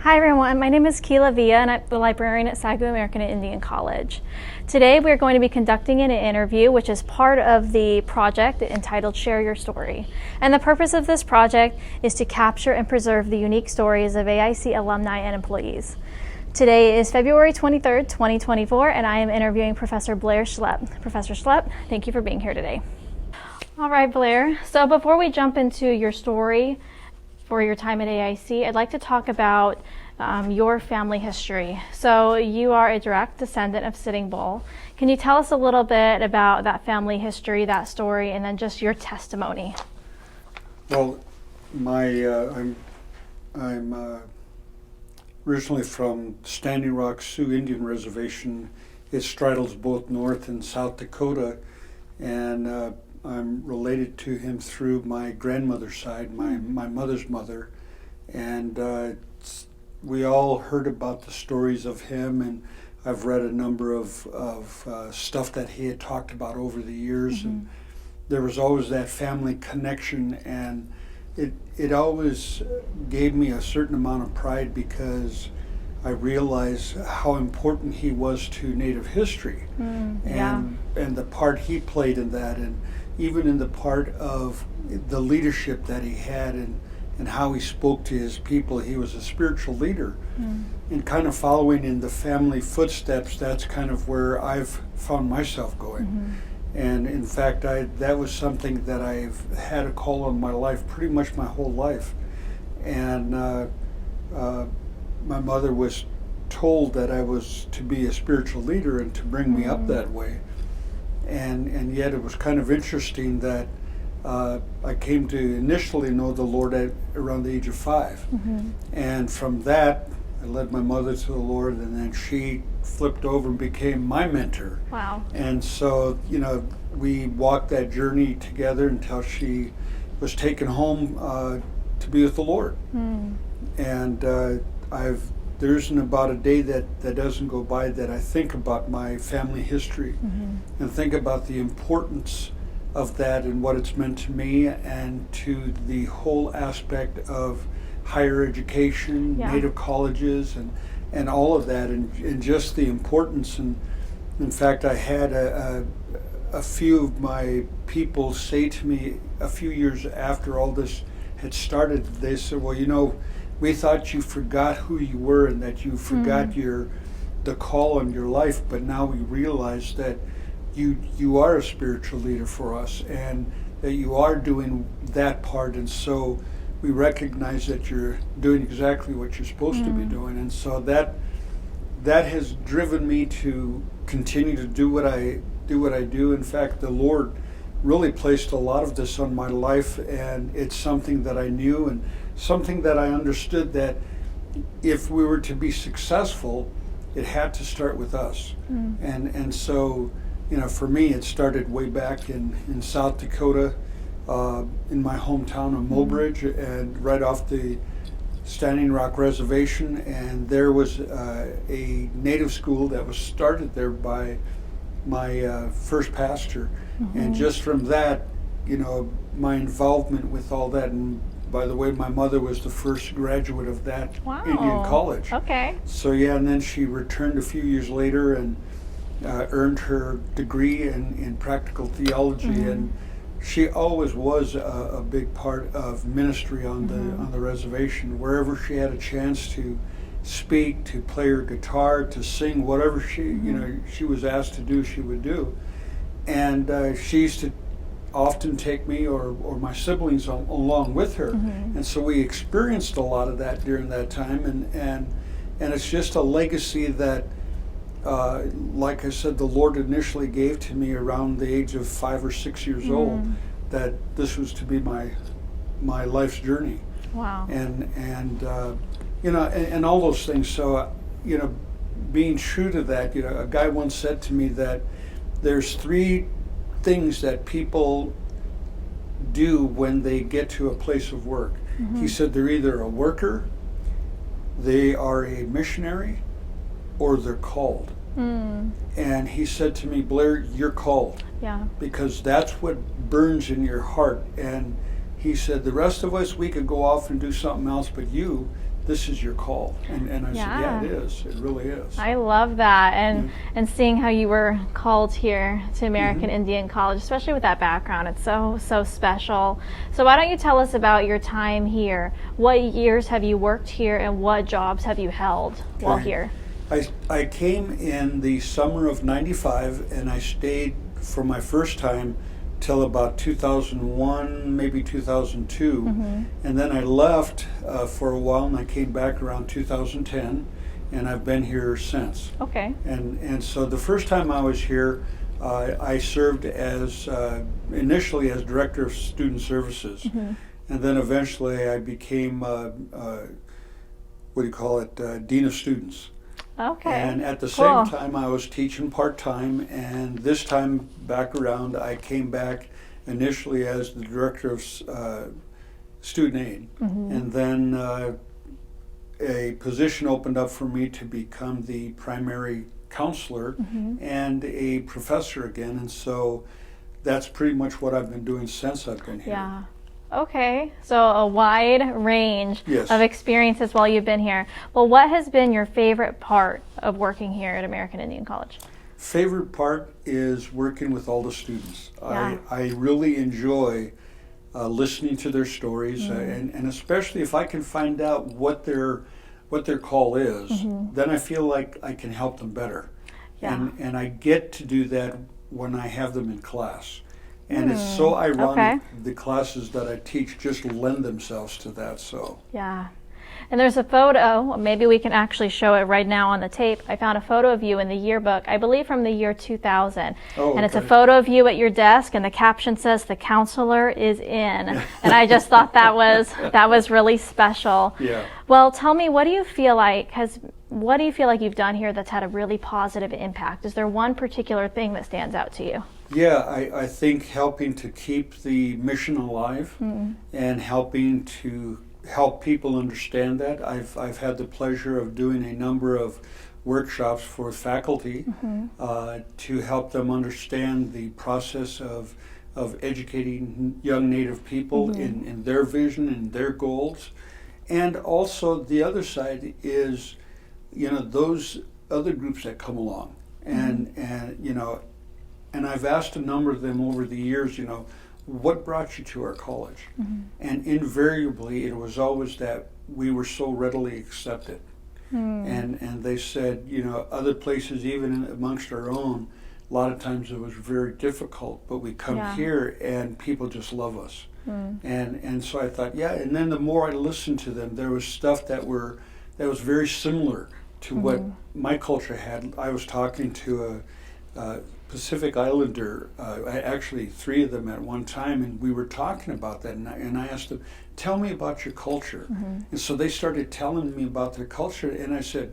Hi everyone, my name is Keila Villa and I'm the librarian at Sagu American Indian College. Today we are going to be conducting an interview which is part of the project entitled Share Your Story. And the purpose of this project is to capture and preserve the unique stories of AIC alumni and employees. Today is February 23rd, 2024, and I am interviewing Professor Blair Schlepp. Professor Schlepp, thank you for being here today. All right, Blair, so before we jump into your story for your time at AIC, I'd like to talk about your family history. So you are a direct descendant of Sitting Bull. Can you tell us a little bit about that family history, that story, and then just your testimony? Well, I'm originally from Standing Rock Sioux Indian Reservation. It straddles both North and South Dakota, and I'm related to him through my grandmother's side, my mother's mother, and we all heard about the stories of him, and I've read a number of stuff that he had talked about over the years, and there was always that family connection, and it always gave me a certain amount of pride because I realized how important he was to Native history, and the part he played in that, and even in the part of the leadership that he had and how he spoke to his people. He was a spiritual leader. And kind of following in the family footsteps, that's kind of where I've found myself going. And in fact, that was something that I've had a call on my life pretty much my whole life. And my mother was told that I was to be a spiritual leader and to bring me up that way. And yet it was kind of interesting that I came to initially know the Lord at around the age of 5. And from that, I led my mother to the Lord, and then she flipped over and became my mentor. Wow. And so, we walked that journey together until she was taken home to be with the Lord. And there isn't about a day that doesn't go by that I think about my family history and think about the importance of that and what it's meant to me and to the whole aspect of higher education, Native colleges, and all of that, and just the importance. And in fact, I had a few of my people say to me a few years after all this had started, they said, well, we thought you forgot who you were and that you forgot the call on your life, but now we realize that you are a spiritual leader for us and that you are doing that part, and so we recognize that you're doing exactly what you're supposed to be doing. And so that has driven me to continue to do what I do. In fact, the Lord really placed a lot of this on my life, and it's something that I knew and something that I understood, that if we were to be successful, it had to start with us. And so, for me, it started way back in South Dakota, in my hometown of Mobridge, and right off the Standing Rock Reservation. And there was a Native school that was started there by my first pastor. And just from that, my involvement with all that, and by the way, my mother was the first graduate of that Indian college. Okay. So and then she returned a few years later and earned her degree in practical theology, and she always was a big part of ministry on the reservation. Wherever she had a chance to speak, to play her guitar, to sing, whatever she was asked to do, she would do. And she used to often take me or my siblings along with her, and so we experienced a lot of that during that time, and it's just a legacy that, like I said, the Lord initially gave to me around the age of 5 or 6 years old, that this was to be my life's journey. Wow. And all those things. So being true to that, a guy once said to me that there's 3 things that people do when they get to a place of work. He said they're either a worker, they are a missionary, or they're called. And he said to me, Blair, you're called. Because that's what burns in your heart. And he said, the rest of us, we could go off and do something else, but this is your call. And I said, yeah, it is. It really is. I love that. And seeing how you were called here to American Indian College, especially with that background, it's so special. So why don't you tell us about your time here? What years have you worked here, and what jobs have you held while here? I came in the summer of '95, and I stayed for my first time till about 2001, maybe 2002, and then I left for a while, and I came back around 2010, and I've been here since. Okay. And so the first time I was here, I served as initially as Director of Student Services, and then eventually I became Dean of Students. Okay. And at the same time, I was teaching part-time, and this time back around, I came back initially as the Director of Student Aid. And then a position opened up for me to become the primary counselor and a professor again. And so that's pretty much what I've been doing since I've been here. Yeah. Okay, so a wide range of experiences while you've been here. Well, what has been your favorite part of working here at American Indian College? Favorite part is working with all the students. Yeah. I really enjoy listening to their stories, and especially if I can find out what their call is, then I feel like I can help them better. Yeah. And I get to do that when I have them in class. And it's so ironic, the classes that I teach just lend themselves to that. So yeah. And there's a photo, maybe we can actually show it right now on the tape. I found a photo of you in the yearbook, I believe from the year 2000. And it's a photo of you at your desk, and the caption says, "The counselor is in." And I just thought that was really special. Yeah. Well, tell me, what do you feel like you've done here that's had a really positive impact? Is there one particular thing that stands out to you? Yeah, I think helping to keep the mission alive and helping to help people understand that. I've had the pleasure of doing a number of workshops for faculty to help them understand the process of educating young Native people in their vision and their goals. And also the other side is, those other groups that come along. And I've asked a number of them over the years, what brought you to our college? And invariably, it was always that we were so readily accepted. And they said, other places, even amongst our own, a lot of times it was very difficult, but we come here and people just love us. And so I thought, and then the more I listened to them, there was stuff that was very similar to what my culture had. I was talking to a Pacific Islander, actually 3 of them at one time, and we were talking about that, and I asked them, tell me about your culture. And so they started telling me about their culture, and I said,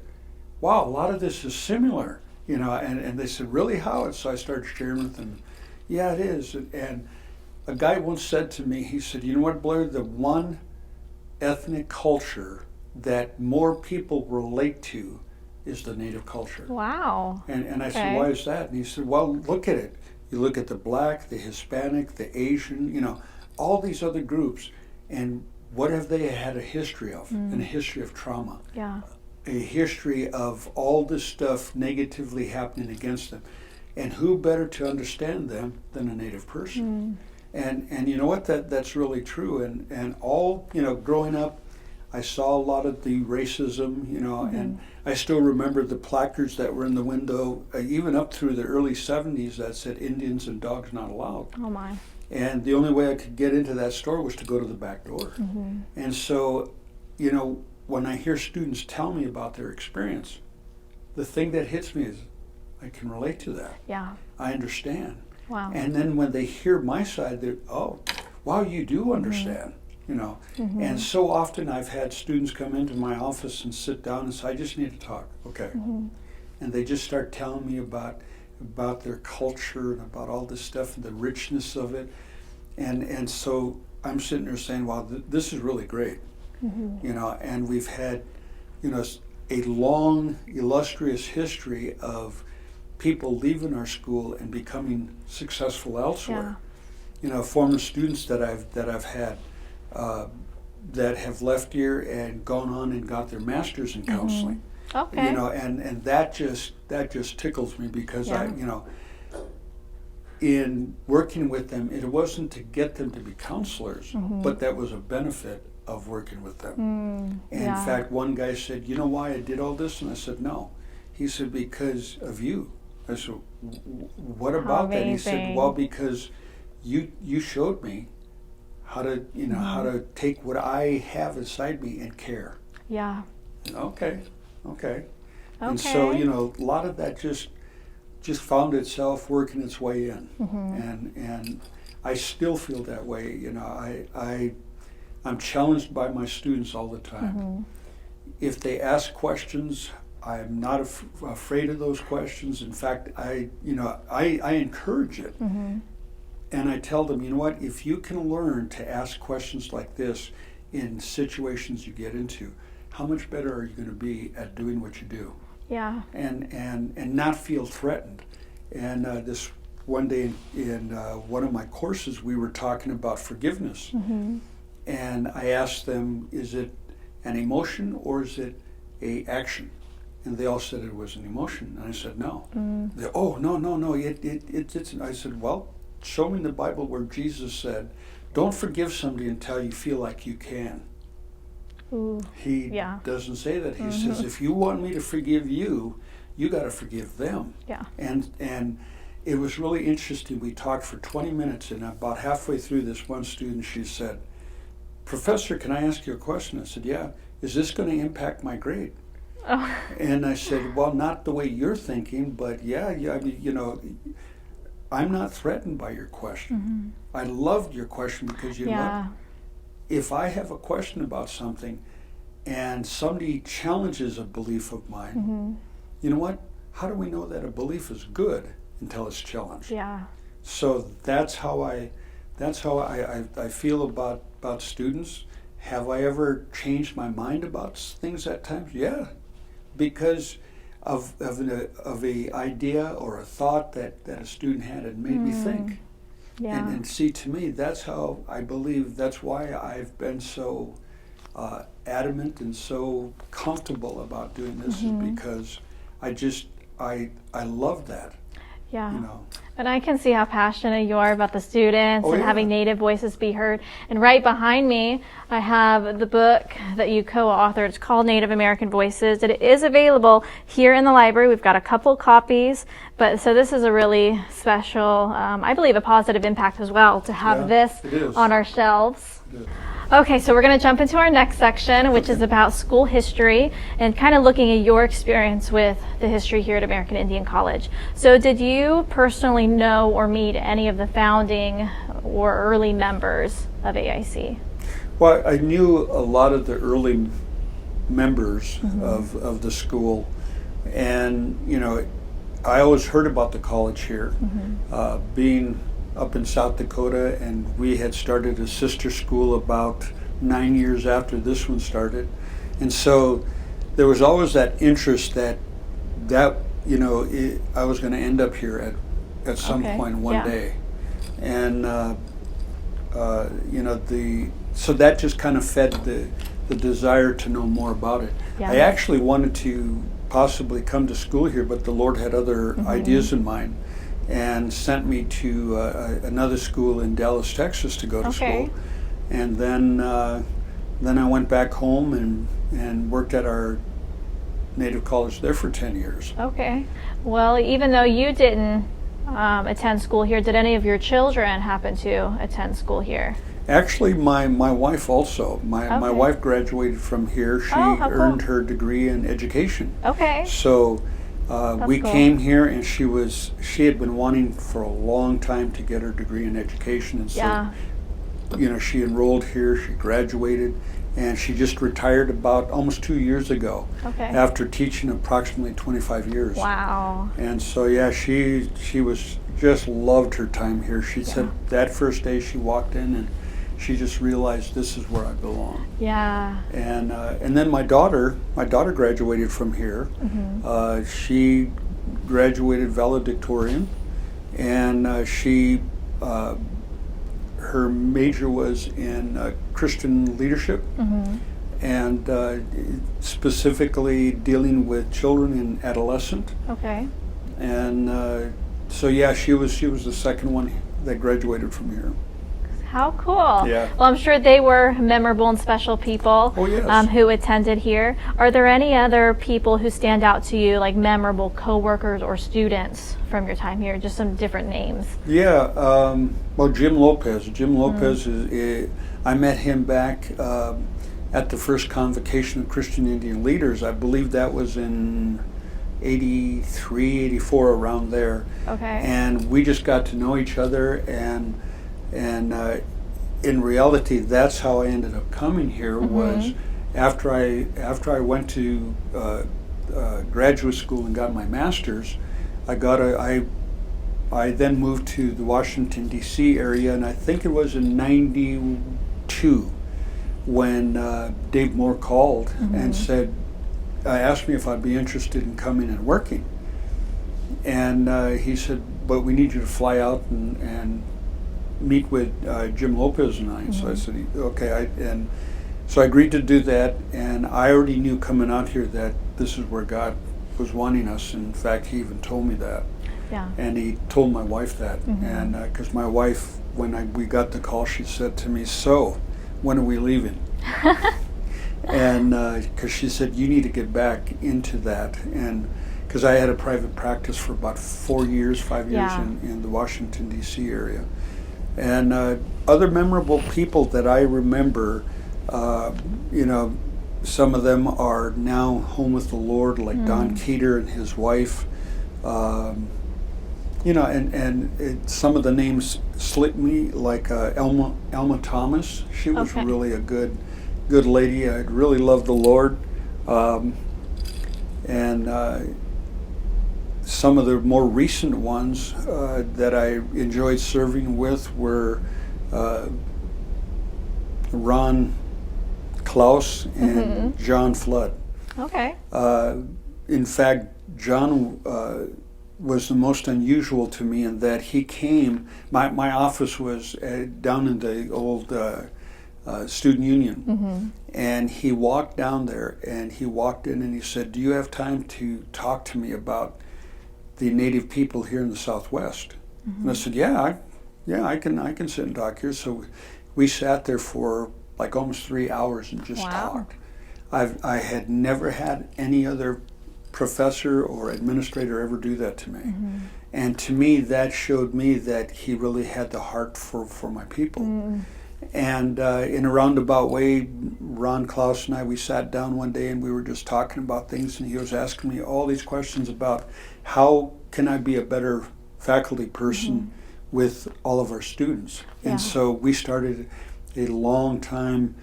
wow, a lot of this is similar, and they said, really, how? And so I started sharing with them, yeah, it is. And a guy once said to me, he said, you know what, Blair, the one ethnic culture that more people relate to is the Native culture. Wow. And I said, why is that? And he said, well, look at it. You look at the Black, the Hispanic, the Asian, all these other groups, and what have they had a history of? And a history of trauma. Yeah. A history of all this stuff negatively happening against them. And who better to understand them than a Native person? And you know what? That's really true. And all, growing up, I saw a lot of the racism, and I still remember the placards that were in the window, even up through the early 70s, that said Indians and dogs not allowed. Oh my. And the only way I could get into that store was to go to the back door. And so, when I hear students tell me about their experience, the thing that hits me is I can relate to that. Yeah. I understand. Wow. And then when they hear my side, they're, oh, wow, you do understand. And so often I've had students come into my office and sit down and say, I just need to talk. Okay. And they just start telling me about their culture and about all this stuff and the richness of it. And so I'm sitting there saying, wow, this is really great. And we've had, a long, illustrious history of people leaving our school and becoming successful elsewhere. Former students that I've had, that have left here and gone on and got their masters in counseling. Okay. You know, and that just tickles me because Yeah. In working with them, it wasn't to get them to be counselors, but that was a benefit of working with them. And in fact, one guy said, "You know why I did all this?" And I said, "No." He said, "Because of you." I said, "What about that?" He said, "Well, because you showed me how to, how to take what I have inside me and care." Yeah. Okay. And so, a lot of that just found itself working its way in. And I still feel that way. I'm challenged by my students all the time. If they ask questions, I'm not afraid of those questions. In fact, I encourage it. And I tell them, you know what, if you can learn to ask questions like this in situations you get into, how much better are you going to be at doing what you do? Yeah. And not feel threatened. And this one day in one of my courses, we were talking about forgiveness. And I asked them, is it an emotion or is it a action? And they all said it was an emotion. And I said, no. They, oh, no, it's. I said, well, show me in the Bible where Jesus said, don't forgive somebody until you feel like you can. Ooh, he doesn't say that. He says, if you want me to forgive you, you got to forgive them. Yeah. And it was really interesting. We talked for 20 minutes, and about halfway through, this one student, she said, "Professor, can I ask you a question?" I said, "Yeah." "Is this going to impact my grade?" Oh. And I said, "Well, not the way you're thinking, but yeah, I mean, I'm not threatened by your question. I loved your question because you know, if I have a question about something and somebody challenges a belief of mine, you know what? How do we know that a belief is good until it's challenged?" Yeah. So that's how I feel about students. Have I ever changed my mind about things at times? Yeah, because of a idea or a thought that a student had and made me think. Yeah. And see, to me, that's how I believe, that's why I've been so adamant and so comfortable about doing this, is because I love that. Yeah. You know. And I can see how passionate you are about the students and yeah. having Native voices be heard. And right behind me, I have the book that you co-authored. It's called Native American Voices. It is available here in the library. We've got a couple copies, but so this is a really special, I believe, a positive impact as well to have this on our shelves. Okay, so we're going to jump into our next section, which is about school history and kind of looking at your experience with the history here at American Indian College. So did you personally know or meet any of the founding or early members of AIC? Well, I knew a lot of the early members of the school, and I always heard about the college here, being up in South Dakota, and we had started a sister school about 9 years after this one started. And so there was always that interest that I was going to end up here at some point one day. And so that just kind of fed the desire to know more about it. I actually wanted to possibly come to school here, but the Lord had other ideas in mind, and sent me to another school in Dallas, Texas to go to school. And then I went back home and worked at our native college there for 10 years. Okay. Well, even though you didn't attend school here, did any of your children happen to attend school here? Actually, my wife also. My wife graduated from here. She earned her degree in education. Okay. So we came here, and she had been wanting for a long time to get her degree in education, and so she enrolled here, she graduated, and she just retired about almost 2 years ago after teaching approximately 25 years. Wow. And so she was just loved her time here. She said that first day she walked in, and she just realized, this is where I belong. Yeah. And then my daughter graduated from here. She graduated valedictorian, and her major was in Christian leadership, and specifically dealing with children and adolescent. Okay. And so yeah, she was the second one that graduated from here. How cool. Yeah. Well, I'm sure they were memorable and special people. Oh, yes. Who attended here. Are there any other people who stand out to you, like memorable coworkers or students from your time here? Just some different names. Yeah. Well, Jim Lopez. Jim Lopez I met him back at the first convocation of Christian Indian leaders. I believe that was in 83, 84, around there. Okay. And we just got to know each other, and in reality, that's how I ended up coming here. Was after I went to graduate school and got my master's, I then moved to the Washington D.C. area, and I think it was in '92 when Dave Moore called and asked me if I'd be interested in coming and working, and he said, "But we need you to fly out and meet with Jim Lopez and I." So I said, okay, so I agreed to do that, and I already knew coming out here that this is where God was wanting us. In fact, he even told me that. Yeah. And he told my wife that, and because my wife, when we got the call, she said to me, "So, when are we leaving?" And because she said, "You need to get back into that," and because I had a private practice for about 5 years in the Washington D.C. area. And other memorable people that I remember, some of them are now home with the Lord, like Don Keeter and his wife. And some of the names slip me, like Elma Thomas. She was really a good lady. I really loved the Lord. Some of the more recent ones that I enjoyed serving with were Ron Klaus and John Flood. Okay. In fact, John was the most unusual to me in that he came, my office was down in the old student union, and he walked down there, and he walked in and he said, "Do you have time to talk to me about the Native people here in the Southwest?" And I said, I can sit and talk here. So we sat there for like almost 3 hours and just talked. I had never had any other professor or administrator ever do that to me. And to me, that showed me that he really had the heart for my people. And in a roundabout way, Ron Klaus and I, we sat down one day and we were just talking about things, and he was asking me all these questions about how can I be a better faculty person with all of our students. And so we started a long time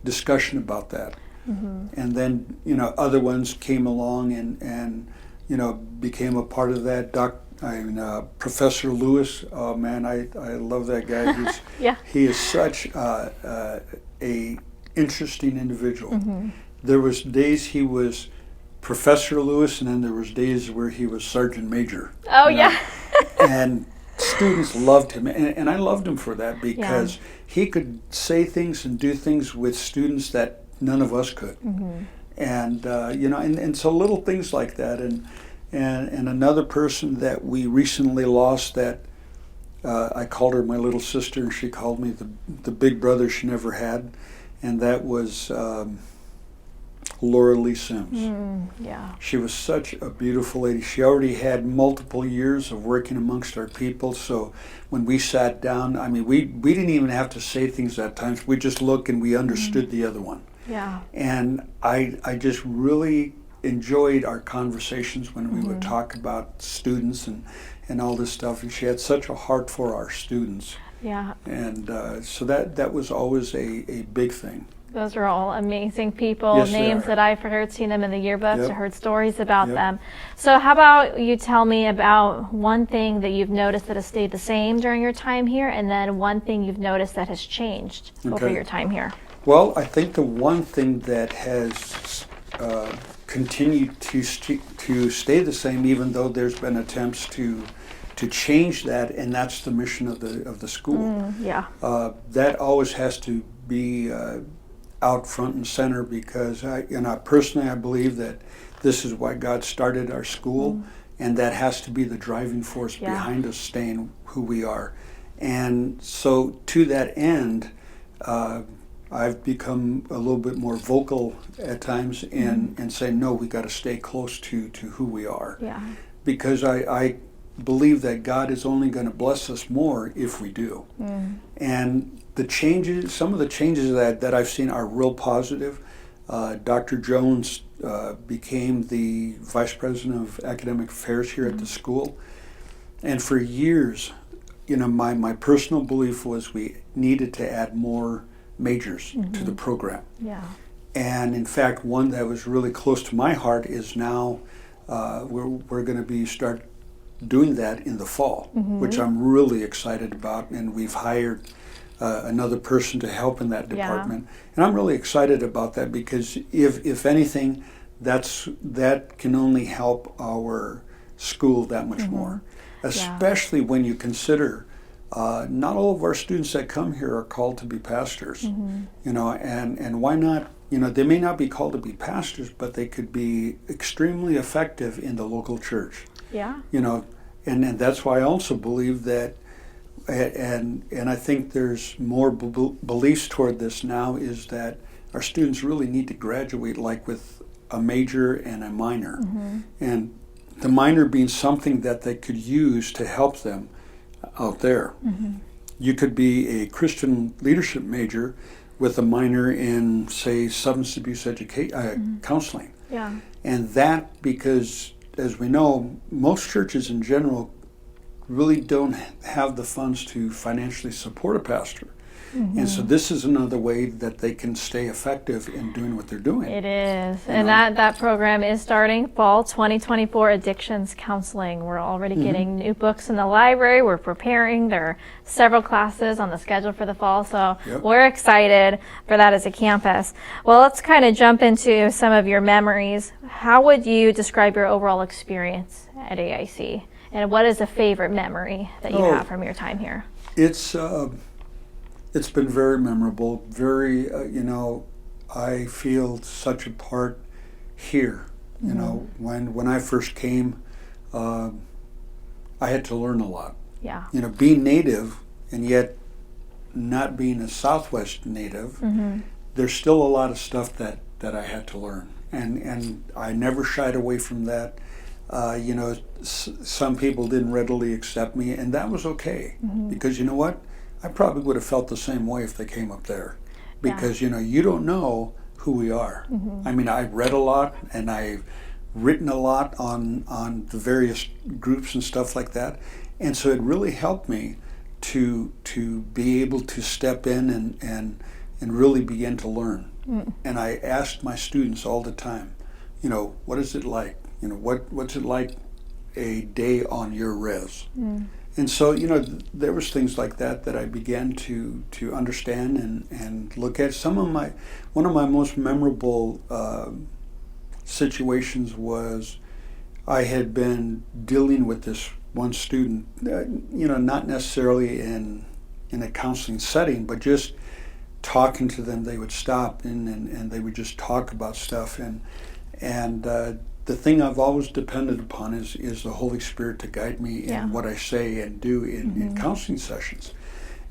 discussion about that. And then, other ones came along and became a part of that. Professor Lewis, oh man, I love that guy. He is such a interesting individual. There was days he was Professor Lewis, and then there was days where he was Sergeant Major. Oh, yeah. And students loved him, and I loved him for that, because he could say things and do things with students that none of us could. And and so little things like that. And another person that we recently lost, that I called her my little sister, and she called me the big brother she never had, and that was Laura Lee Sims. She was such a beautiful lady. She already had multiple years of working amongst our people, so when we sat down, we didn't even have to say things at times. We just looked and we understood the other one. And I just really enjoyed our conversations when we would talk about students and all this stuff, and she had such a heart for our students. And so that was always a big thing. Those are all amazing people, names that I've heard, seen them in the yearbooks, or heard stories about them. So how about you tell me about one thing that you've noticed that has stayed the same during your time here, and then one thing you've noticed that has changed over your time here? Well, I think the one thing that has continued to stay the same, even though there's been attempts to to change that, and that's the mission of the school. Yeah. That always has to be out front and center, because personally I believe that this is why God started our school, and that has to be the driving force behind us staying who we are. And so to that end, I've become a little bit more vocal at times and say, no, we got to stay close to who we are. Yeah. Because I believe that God is only going to bless us more if we do. And the changes, some of the changes that I've seen are real positive. Dr. Jones became the Vice President of Academic Affairs here at the school. And for years, my personal belief was we needed to add more majors to the program. Yeah. And in fact, one that was really close to my heart is now we're going to start doing that in the fall, which I'm really excited about. And we've hired another person to help in that department. And I'm really excited about that, because if anything, that can only help our school that much more, especially when you consider not all of our students that come here are called to be pastors, and why not? They may not be called to be pastors, but they could be extremely effective in the local church. Yeah. And that's why I also believe that, and I think there's more beliefs toward this now, is that our students really need to graduate like with a major and a minor, and the minor being something that they could use to help them out there. You could be a Christian leadership major with a minor in, say, substance abuse counseling. Yeah. And that, because as we know, most churches in general really don't have the funds to financially support a pastor. And so this is another way that they can stay effective in doing what they're doing. It is. And that program is starting fall 2024, Addictions Counseling. We're already getting new books in the library. We're preparing. There are several classes on the schedule for the fall. So we're excited for that as a campus. Well, let's kind of jump into some of your memories. How would you describe your overall experience at AIC? And what is a favorite memory that you have from your time here? It's been very memorable, very, I feel such a part here. When I first came, I had to learn a lot. Yeah. Being native and yet not being a Southwest native, there's still a lot of stuff that I had to learn. And I never shied away from that. Some people didn't readily accept me, and that was okay. Because you know what? I probably would have felt the same way if they came up there, because you don't know who we are. I mean, I've read a lot and I've written a lot on the various groups and stuff like that, and so it really helped me to be able to step in and really begin to learn. And I asked my students all the time, what is it like? What's it like a day on your res? And so, there was things like that I began to understand and look at. One of my most memorable situations was I had been dealing with this one student, not necessarily in a counseling setting, but just talking to them. They would stop and they would just talk about stuff. And the thing I've always depended upon is the Holy Spirit to guide me in what I say and do in counseling sessions.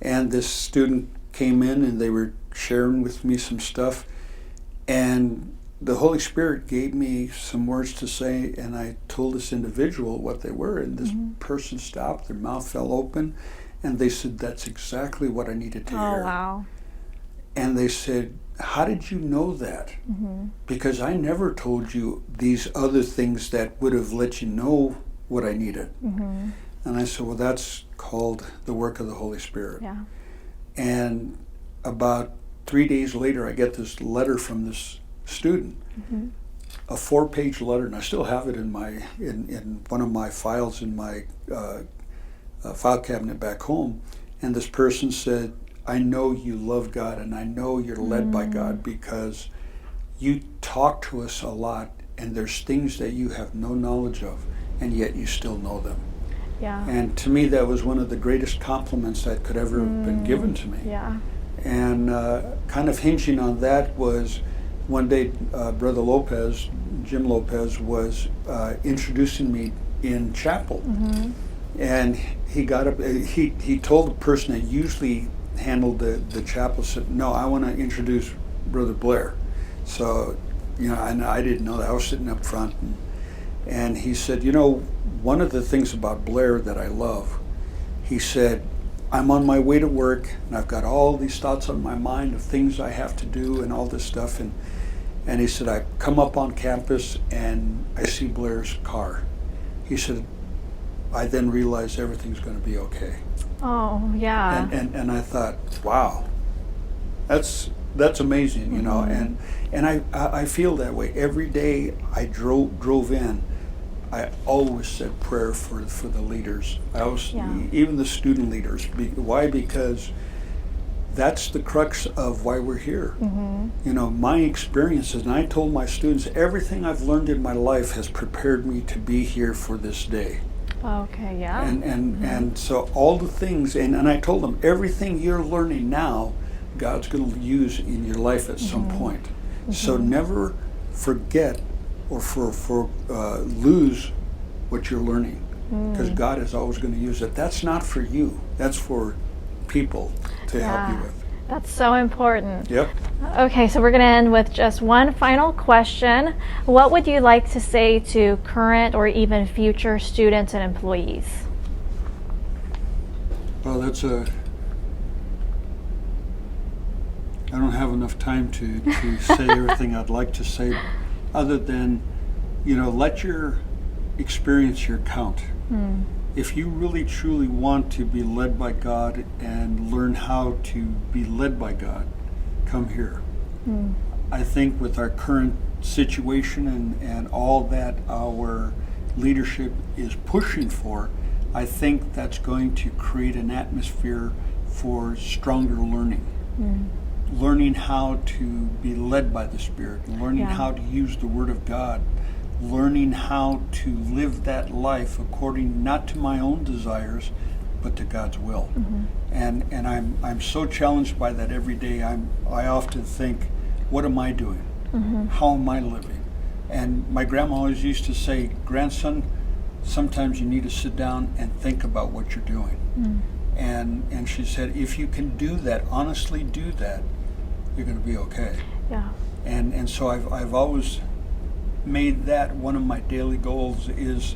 And this student came in and they were sharing with me some stuff, and the Holy Spirit gave me some words to say, and I told this individual what they were, and this person stopped, their mouth fell open, and they said, "That's exactly what I needed to hear." Oh, wow. And they said, "How did you know that?" Because I never told you these other things that would have let you know what I needed. And I said, well, that's called the work of the Holy Spirit. Yeah. And about 3 days later, I get this letter from this student, a 4-page letter, and I still have it in one of my files in my file cabinet back home. And this person said, "I know you love God, and I know you're led by God, because you talk to us a lot, and there's things that you have no knowledge of, and yet you still know them." Yeah. And to me, that was one of the greatest compliments that could ever have been given to me. Yeah. And kind of hinging on that was one day, Brother Lopez, Jim Lopez, was introducing me in chapel. And he got up, he told the person that usually handled the chapel, said, "No, I want to introduce Brother Blair." So, and I didn't know that. I was sitting up front. And he said, one of the things about Blair that I love, he said, I'm on my way to work and I've got all these thoughts on my mind of things I have to do and all this stuff. And he said, I come up on campus and I see Blair's car. He said, I then realize everything's going to be okay. Oh, yeah. And I thought, wow, that's amazing, and I feel that way. Every day I drove in, I always said prayer for the leaders. Even the student leaders. Why? Because that's the crux of why we're here. My experiences, and I told my students, everything I've learned in my life has prepared me to be here for this day. Okay, yeah. And so all the things, and I told them, everything you're learning now, God's going to use in your life at some point. So never forget or lose what you're learning, because God is always going to use it. That's not for you. That's for people to help you with. That's so important. Yep. Okay, so we're going to end with just one final question. What would you like to say to current or even future students and employees? Well, I don't have enough time to say everything I'd like to say, other than, let your experience your count. If you really truly want to be led by God and learn how to be led by God, come here. I think with our current situation and all that our leadership is pushing for, I think that's going to create an atmosphere for stronger learning. Learning how to be led by the Spirit, learning how to use the Word of God, learning how to live that life according not to my own desires, but to God's will. And I'm so challenged by that every day. I often think, what am I doing? How am I living? And my grandma always used to say, grandson, sometimes you need to sit down and think about what you're doing. And she said, if you can do that, honestly do that, you're going to be okay. Yeah. And so I've always made that one of my daily goals is,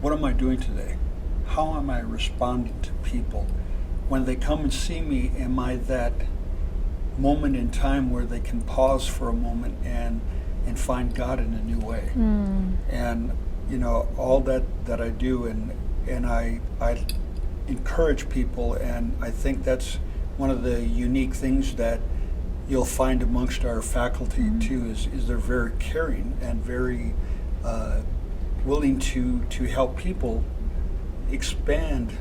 what am I doing today? How am I responding to people? When they come and see me, am I that moment in time where they can pause for a moment and find God in a new way? And all that I do, and I encourage people, and I think that's one of the unique things that you'll find amongst our faculty too, is they're very caring and very willing to help people expand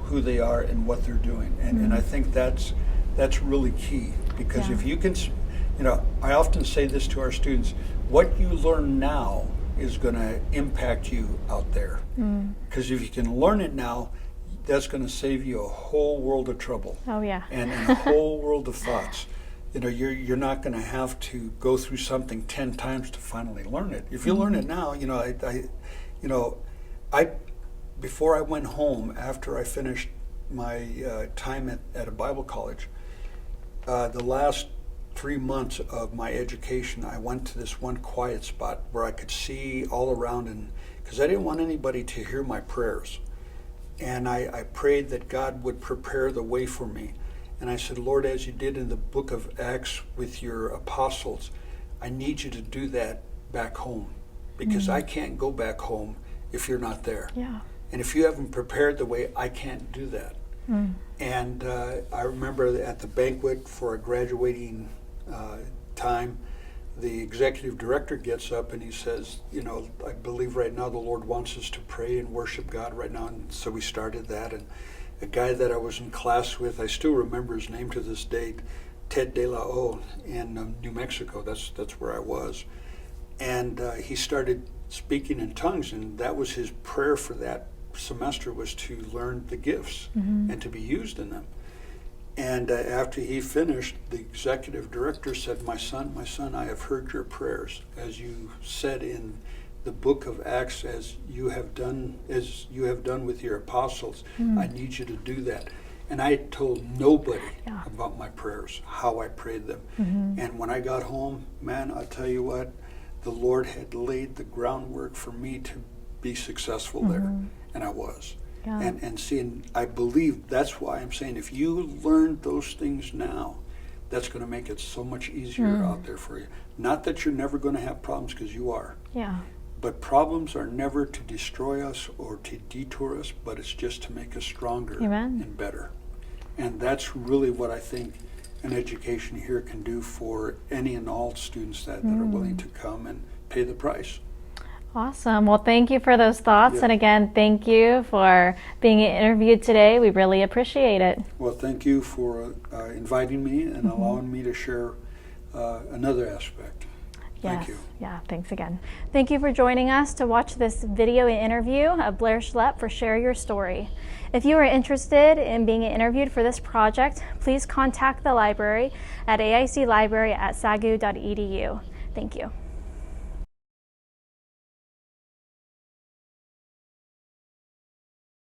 who they are and what they're doing. And I think that's really key, because if you can, I often say this to our students, what you learn now is going to impact you out there. Because if you can learn it now, that's going to save you a whole world of trouble. Oh, yeah. And a whole world of thoughts. You're not going to have to go through something 10 times to finally learn it. If you learn it now, I before I went home, after I finished my time at a Bible college, the last 3 months of my education, I went to this one quiet spot where I could see all around, and because I didn't want anybody to hear my prayers. And I prayed that God would prepare the way for me. And I said, Lord, as you did in the book of Acts with your apostles, I need you to do that back home, because I can't go back home if you're not there. Yeah. And if you haven't prepared the way, I can't do that. And I remember at the banquet for a graduating time, the executive director gets up and he says, I believe right now the Lord wants us to pray and worship God right now. And so we started that. And a guy that I was in class with, I still remember his name to this date, Ted De La O, in New Mexico. That's where I was. And he started speaking in tongues, and that was his prayer for that semester was to learn the gifts and to be used in them. And after he finished, the executive director said, my son, I have heard your prayers, as you said in the book of Acts, as you have done with your apostles. I need you to do that. And I told nobody about my prayers, how I prayed them. And when I got home, man, I'll tell you what, the Lord had laid the groundwork for me to be successful there, and I was. And seeing, I believe that's why I'm saying, if you learn those things now, that's going to make it so much easier out there for you. Not that you're never going to have problems, because you are. Yeah. But problems are never to destroy us or to detour us, but it's just to make us stronger and better. And that's really what I think an education here can do for any and all students that are willing to come and pay the price. Awesome. Well, thank you for those thoughts. And again, thank you for being interviewed today. We really appreciate it. Well, thank you for inviting me and allowing me to share another aspect. Thank you. Yeah, thanks again. Thank you for joining us to watch this video interview of Blair Schlepp for Share Your Story. If you are interested in being interviewed for this project, please contact the library at aiclibrary@sagu.edu. Thank you.